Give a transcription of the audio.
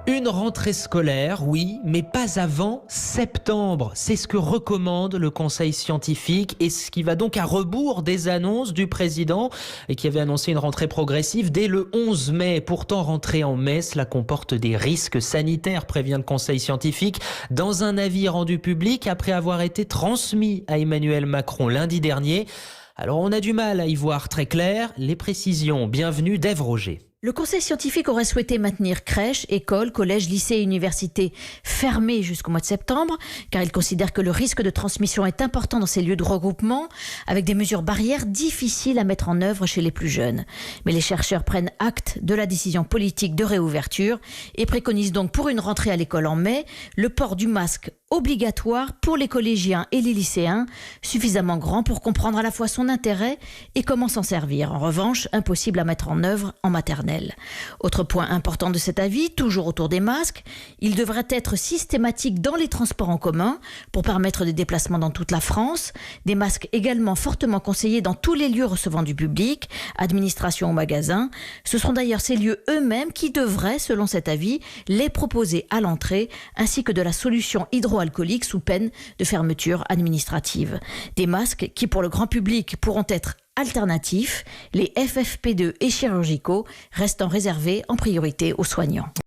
Une rentrée scolaire, oui, mais pas avant septembre. C'est ce que recommande le Conseil scientifique et ce qui va donc à rebours des annonces du président et qui avait annoncé une rentrée progressive dès le 11 mai. Pourtant, rentrer en mai, cela comporte des risques sanitaires, prévient le Conseil scientifique, dans un avis rendu public après avoir été transmis à Emmanuel Macron lundi dernier. Alors on a du mal à y voir très clair. Les précisions, bienvenue d'Ève Roger. Le Conseil scientifique aurait souhaité maintenir crèches, écoles, collèges, lycées et universités fermés jusqu'au mois de septembre, car il considère que le risque de transmission est important dans ces lieux de regroupement, avec des mesures barrières difficiles à mettre en œuvre chez les plus jeunes. Mais les chercheurs prennent acte de la décision politique de réouverture et préconisent donc pour une rentrée à l'école en mai, le port du masque obligatoire pour les collégiens et les lycéens, suffisamment grand pour comprendre à la fois son intérêt et comment s'en servir. En revanche, impossible à mettre en œuvre en maternelle. Autre point important de cet avis, toujours autour des masques, il devrait être systématique dans les transports en commun pour permettre des déplacements dans toute la France, des masques également fortement conseillés dans tous les lieux recevant du public, administration ou magasins. Ce sont d'ailleurs ces lieux eux-mêmes qui devraient, selon cet avis, les proposer à l'entrée, ainsi que de la solution hydroalcoolique sous peine de fermeture administrative. Des masques qui, pour le grand public, pourront être alternatifs, les FFP2 et chirurgicaux restant réservés en priorité aux soignants.